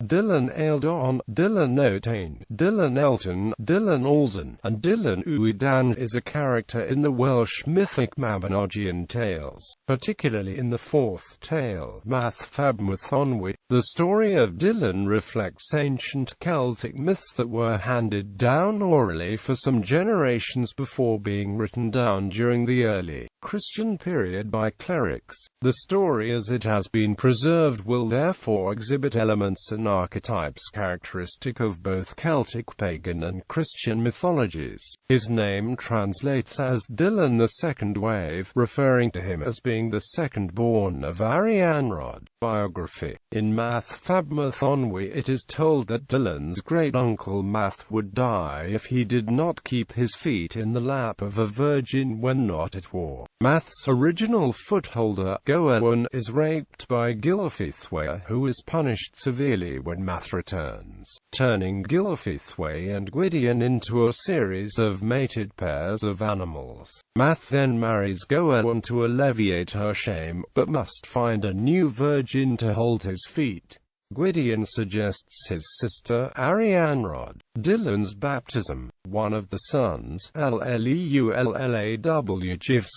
Dylan Aldon, Dylan ElTon, Dylan ElTon, Dylan Aldon, and Dylan Udan is a character in the Welsh mythic Mabinogion tales, particularly in the fourth tale, Mathonwy. The story of Dylan reflects ancient Celtic myths that were handed down orally for some generations before being written down during the early Christian period by clerics. The story as it has been preserved will therefore exhibit elements and archetypes characteristic of both Celtic pagan and Christian mythologies. His name translates as Dylan the Second Wave, referring to him as being the second-born of Arianrhod. Biography. In Mathonwy it is told that Dylan's great-uncle Math would die if he did not keep his feet in the lap of a virgin when not at war. Math's original footholder, Gowan, is raped by Gylfaethwy, who is punished severely when Math returns, turning Gylfaethwy and Gwydion into a series of mated pairs of animals. Math then marries Gowan to alleviate her shame, but must find a new virgin to hold his feet. Gwydion suggests his sister, Arianrhod. Dylan's baptism. One of the sons, ElTon,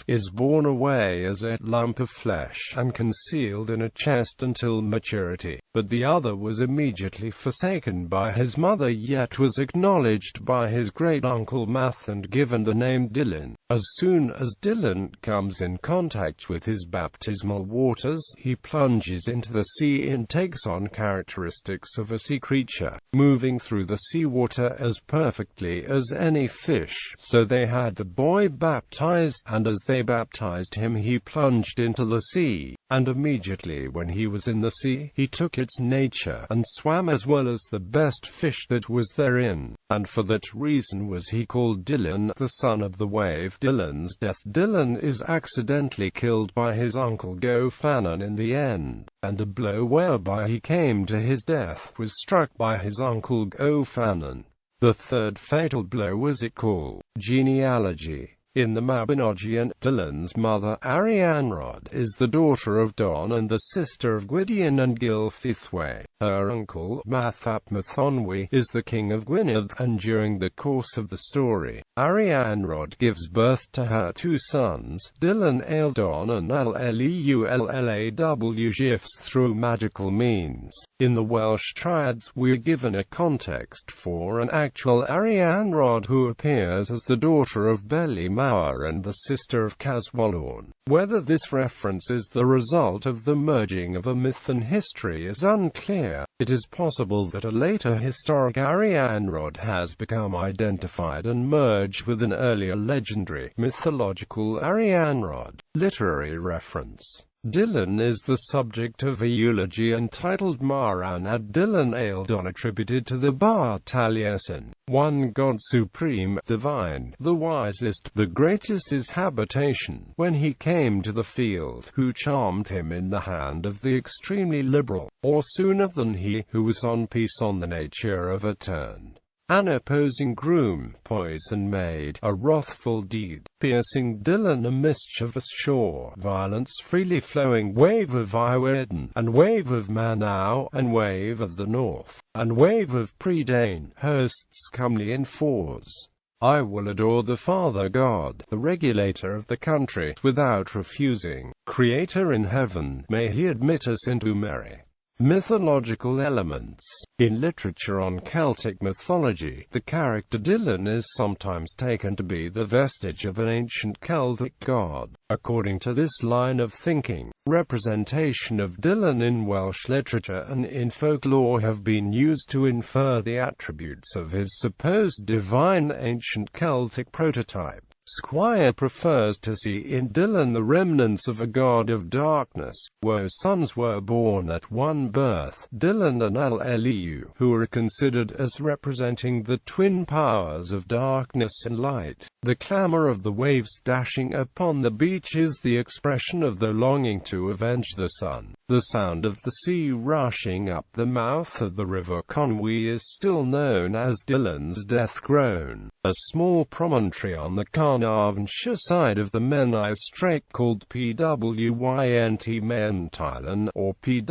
is borne away as a lump of flesh and concealed in a chest until maturity, but the other was immediately forsaken by his mother, yet was acknowledged by his great-uncle Math and given the name Dylan. As soon as Dylan comes in contact with his baptismal waters, he plunges into the sea and takes on characteristics of a sea creature, moving through the seawater as perfectly as any fish. So they had the boy baptized, and as they baptized him he plunged into the sea, and immediately when he was in the sea, he took its nature, and swam as well as the best fish that was therein, and for that reason was he called Dylan, the son of the wave. Dylan's death. Dylan is accidentally killed by his uncle Gofanon in the end, and a blow whereby he came to his death was struck by his uncle Gofanon. The third fatal blow was it called Genealogy. In the Mabinogion, Dylan's mother, Arianrhod, is the daughter of Don and the sister of Gwydion and Gylfaethwy. Her uncle, Mathonwy, is the king of Gwynedd, and during the course of the story, Arianrhod gives birth to her two sons, Dylan Aldon and ElTon, through magical means. In the Welsh triads, we are given a context for an actual Arianrhod who appears as the daughter of Beli and the sister of Caswallon. Whether this reference is the result of the merging of a myth and history is unclear. It is possible that a later historic Arianrhod has become identified and merged with an earlier legendary, mythological Arianrhod. Literary reference. Dylan is the subject of a eulogy entitled Maranad Dylan Aldon attributed to the bard Taliesin, one God supreme, divine, the wisest, the greatest is habitation, when he came to the field, who charmed him in the hand of the extremely liberal, or sooner than he, who was on peace on the nature of a turn. An opposing groom, poison made, a wrathful deed, piercing Dylan a mischievous shore, violence freely flowing, wave of Iwerden, and wave of Manaw, and wave of the north, and wave of Prydain, hosts comely in fours. I will adore the Father God, the regulator of the country, without refusing. Creator in heaven, may he admit us into merry. Mythological elements. In literature on Celtic mythology, the character Dylan is sometimes taken to be the vestige of an ancient Celtic god. According to this line of thinking, representation of Dylan in Welsh literature and in folklore have been used to infer the attributes of his supposed divine ancient Celtic prototype. Squire prefers to see in Dylan the remnants of a god of darkness, where sons were born at one birth, Dylan and ElTon, who are considered as representing the twin powers of darkness and light. The clamour of the waves dashing upon the beach is the expression of their longing to avenge the sun. The sound of the sea rushing up the mouth of the river Conwy is still known as Dylan's death groan. A small promontory on the Carn Carnarvonshire side of the Menai Strait called Pwynt Mentylan or Pwynt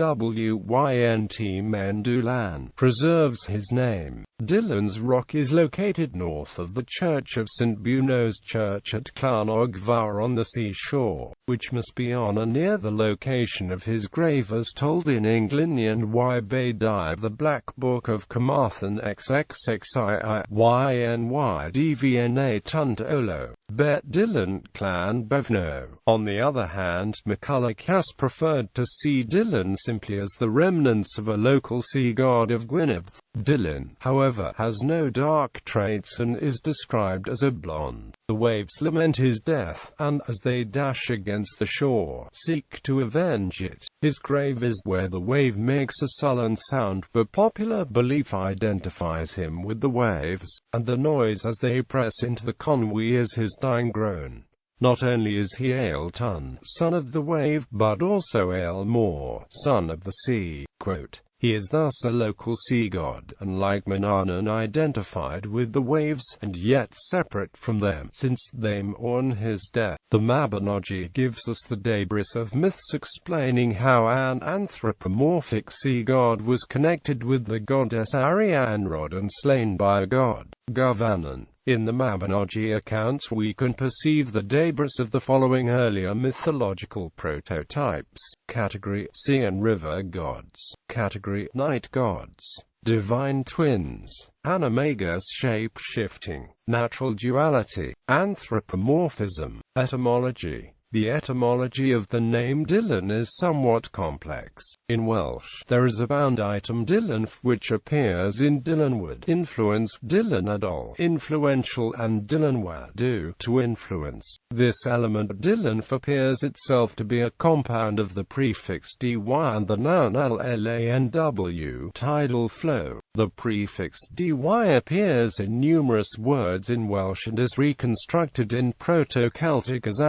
Mendulan, preserves his name. Dillon's Rock is located north of the Church of St. Buno's Church at Llanogvar on the seashore, which must be on or near the location of his grave as told in Englinian y Badai, the Black Book of Carmarthen XXXII YNY Tunt Olo. Bet Dillon Clan Bevno. On the other hand, McCulloch has preferred to see Dillon simply as the remnants of a local sea god of Gwynedd. Dillon, however, has no dark traits and is described as a blonde. The waves lament his death, and, as they dash against the shore, seek to avenge it. His grave is where the wave makes a sullen sound, but popular belief identifies him with the waves, and the noise as they press into the Conwy is his dying groan. Not only is he ElTon, son of the wave, but also Aelmor, son of the sea. Quote, he is thus a local sea god, and like Manannan identified with the waves, and yet separate from them, since they mourn his death. The Mabinogion gives us the debris of myths explaining how an anthropomorphic sea god was connected with the goddess Arianrhod and slain by a god, Govannon. In the Mabinogion accounts we can perceive the debris of the following earlier mythological prototypes. Category: sea and river gods. Category: night gods. Divine twins. Animagus shape-shifting. Natural duality. Anthropomorphism. Etymology. The etymology of the name Dillon is somewhat complex. In Welsh, there is a bound item Dilynf which appears in Dilynwyd, influence, Dilynadol, influential, and Dilynwadu, to influence. This element Dilynf appears itself to be a compound of the prefix dy and the noun lanw, tidal flow. The prefix dy appears in numerous words in Welsh and is reconstructed in Proto-Celtic as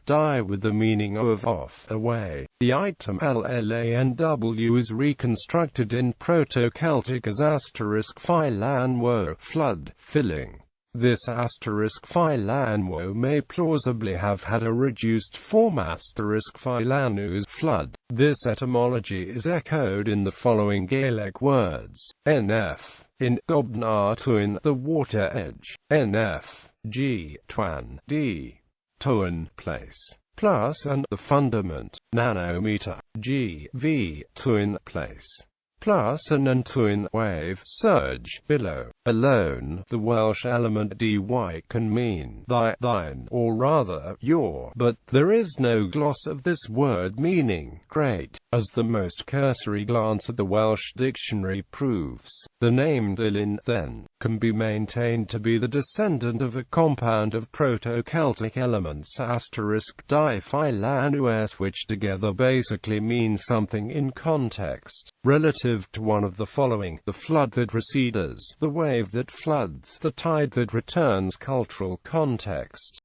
*die with the meaning of off, away. The item lanw is reconstructed in Proto-Celtic as *phi lanwo, flood, filling. This *phi lanwo may plausibly have had a reduced form *phi lanus, flood. This etymology is echoed in the following Gaelic words: nf, in gobnartuin, the water edge, nf, g, twan, d, toan, place, plus, and the fundament, nanometer, g, v, tuin, place, plus, and tuin, wave, surge, billow. Alone, the Welsh element dy can mean thy, thine, or rather, your, but there is no gloss of this word meaning great, as the most cursory glance at the Welsh dictionary proves. The name Dillyn, then, can be maintained to be the descendant of a compound of Proto-Celtic elements *di phi lanus, which together basically mean something in context relative to one of the following: the flood that recedes, the wave that floods, the tide that returns. Cultural context.